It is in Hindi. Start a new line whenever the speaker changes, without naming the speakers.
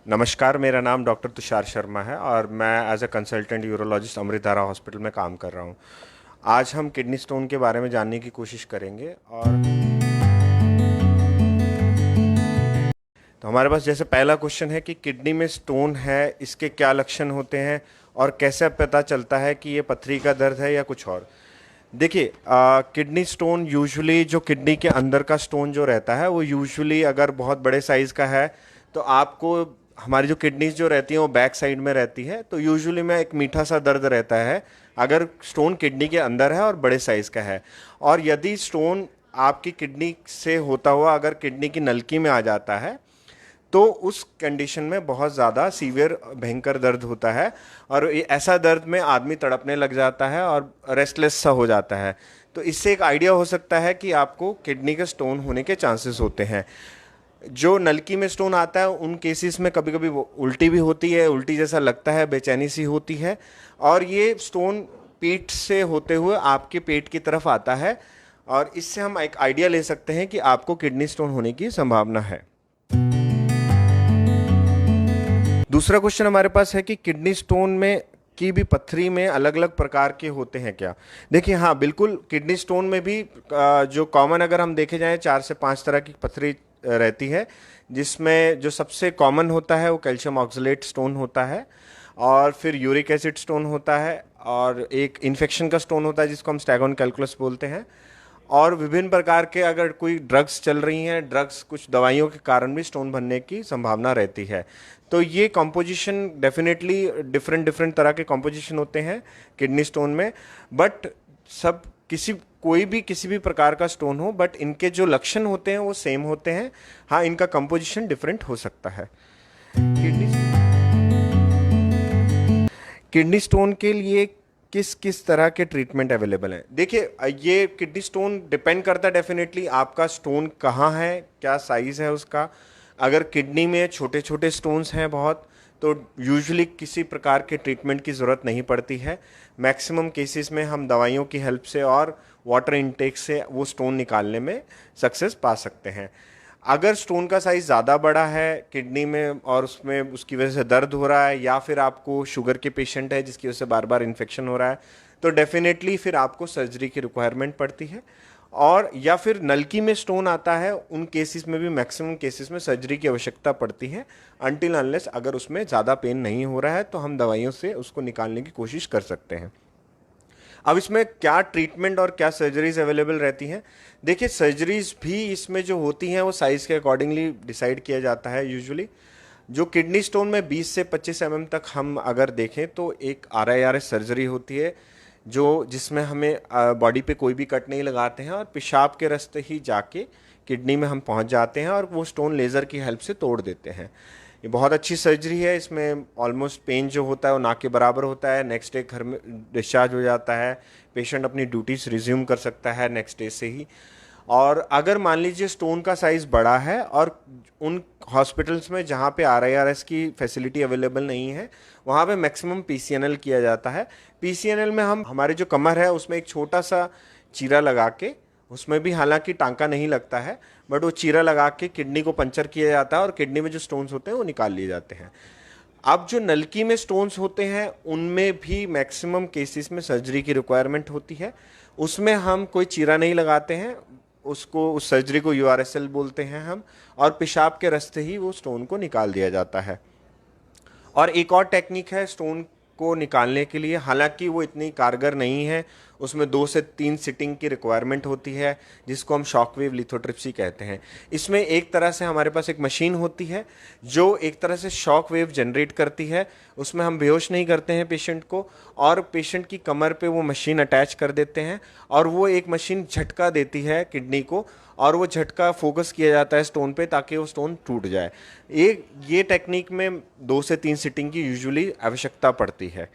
नमस्कार, मेरा नाम डॉक्टर तुषार शर्मा है और मैं as a consultant urologist Amritdhara hospital में काम कर रहा हूँ। आज हम किडनी स्टोन के बारे में जानने की कोशिश करेंगे। और तो हमारे पास जैसे पहला क्वेश्चन है कि किडनी में स्टोन है, इसके क्या लक्षण होते हैं और कैसे पता चलता है कि ये पथरी का दर्द है या कुछ और। देखिए, किडनी स्टोन यूजुअली जो किडनी के अंदर का स्टोन जो रहता है वो यूजुअली अगर बहुत बड़े साइज़ का है तो आपको हमारी जो किडनीज जो रहती हैं वो बैक साइड में रहती है, तो यूजुअली में एक मीठा सा दर्द रहता है अगर स्टोन किडनी के अंदर है और बड़े साइज़ का है। और यदि स्टोन आपकी किडनी से होता हुआ अगर किडनी की नलकी में आ जाता है तो उस कंडीशन में बहुत ज़्यादा सीवियर भयंकर दर्द होता है और ऐसा दर्द में आदमी तड़पने लग जाता है और रेस्टलेस सा हो जाता है। तो इससे एक आइडिया हो सकता है कि आपको किडनी का स्टोन होने के चांसेस होते हैं। जो नलकी में स्टोन आता है उन केसेस में कभी कभी उल्टी भी होती है, उल्टी जैसा लगता है, बेचैनी सी होती है और ये स्टोन पीठ से होते हुए आपके पेट की तरफ आता है और इससे हम एक आइडिया ले सकते हैं कि आपको किडनी स्टोन होने की संभावना है। दूसरा क्वेश्चन हमारे पास है कि किडनी स्टोन में की भी पथरी में अलग अलग प्रकार के होते हैं क्या। देखिए, हाँ बिल्कुल, किडनी स्टोन में भी जो कॉमन अगर हम देखे जाएं 4 से 5 तरह की पथरी रहती है, जिसमें जो सबसे कॉमन होता है वो कैल्शियम ऑक्सलेट स्टोन होता है और फिर यूरिक एसिड स्टोन होता है और एक इन्फेक्शन का स्टोन होता है जिसको हम स्टैगोन कैलकुलस बोलते हैं। और विभिन्न प्रकार के अगर कोई ड्रग्स चल रही हैं, ड्रग्स कुछ दवाइयों के कारण भी स्टोन बनने की संभावना रहती है। तो ये कॉम्पोजिशन डेफिनेटली डिफरेंट डिफरेंट तरह के कॉम्पोजिशन होते हैं किडनी स्टोन में, बट सब कोई भी किसी भी प्रकार का स्टोन हो, बट इनके जो लक्षण होते हैं वो सेम होते हैं। हाँ, इनका कंपोजिशन डिफरेंट हो सकता है। किडनी स्टोन के लिए किस किस तरह के ट्रीटमेंट अवेलेबल हैं। देखिए, ये किडनी स्टोन डिपेंड करता है डेफिनेटली आपका स्टोन कहाँ है, क्या साइज़ है उसका। अगर किडनी में छोटे छोटे स्टोन्स हैं बहुत, तो यूजुअली किसी प्रकार के ट्रीटमेंट की ज़रूरत नहीं पड़ती है। मैक्सिमम केसेस में हम दवाइयों की हेल्प से और वाटर इनटेक से वो स्टोन निकालने में सक्सेस पा सकते हैं। अगर स्टोन का साइज़ ज़्यादा बड़ा है किडनी में और उसमें उसकी वजह से दर्द हो रहा है, या फिर आपको शुगर के पेशेंट है जिसकी वजह से बार बार इन्फेक्शन हो रहा है, तो डेफिनेटली फिर आपको सर्जरी की रिक्वायरमेंट पड़ती है। और या फिर नलकी में स्टोन आता है, उन केसेस में भी मैक्सिमम केसेस में सर्जरी की आवश्यकता पड़ती है, अनटिल अनलेस अगर उसमें ज़्यादा पेन नहीं हो रहा है तो हम दवाइयों से उसको निकालने की कोशिश कर सकते हैं। अब इसमें क्या ट्रीटमेंट और क्या सर्जरीज अवेलेबल रहती हैं। देखिए, सर्जरीज भी इसमें जो होती हैं वो साइज़ के अकॉर्डिंगली डिसाइड किया जाता है। यूजुअली जो किडनी स्टोन में 20 से 25 mm तक हम अगर देखें तो एक RIRS सर्जरी होती है जिसमें हमें बॉडी पे कोई भी कट नहीं लगाते हैं और पेशाब के रास्ते ही जाके किडनी में हम पहुंच जाते हैं और वो स्टोन लेज़र की हेल्प से तोड़ देते हैं। ये बहुत अच्छी सर्जरी है। इसमें ऑलमोस्ट पेन जो होता है वो ना के बराबर होता है। नेक्स्ट डे घर में डिस्चार्ज हो जाता है, पेशेंट अपनी ड्यूटीज रिज्यूम कर सकता है नेक्स्ट डे से ही। और अगर मान लीजिए स्टोन का साइज़ बड़ा है और उन हॉस्पिटल्स में जहाँ पे RIRS की फैसिलिटी अवेलेबल नहीं है, वहाँ पे मैक्सिमम PCNL किया जाता है। PCNL में हम हमारे जो कमर है उसमें एक छोटा सा चीरा लगा के, उसमें भी हालांकि टांका नहीं लगता है, बट वो चीरा लगा के किडनी को पंचर किया जाता है और किडनी में जो स्टोन्स होते हैं वो निकाल लिए जाते हैं। अब जो नलकी में स्टोन्स होते हैं उनमें भी मैक्सिमम केसेस में सर्जरी की रिक्वायरमेंट होती है। उसमें हम कोई चीरा नहीं लगाते हैं, उस सर्जरी को URSL बोलते हैं हम, और पेशाब के रास्ते ही वो स्टोन को निकाल दिया जाता है। और एक और टेक्निक है स्टोन को निकालने के लिए, हालांकि वो इतनी कारगर नहीं है, उसमें 2 से 3 सिटिंग की रिक्वायरमेंट होती है जिसको हम शॉकवेव लिथोट्रिप्सी कहते हैं। इसमें एक तरह से हमारे पास एक मशीन होती है जो एक तरह से शॉक वेव जनरेट करती है। उसमें हम बेहोश नहीं करते हैं पेशेंट को, और पेशेंट की कमर पे वो मशीन अटैच कर देते हैं और वो एक मशीन झटका देती है किडनी को, और वो झटका फोकस किया जाता है स्टोन पे ताकि वो स्टोन टूट जाए। ये टेक्निक में 2 से 3 सिटिंग की यूजुअली आवश्यकता पड़ती है।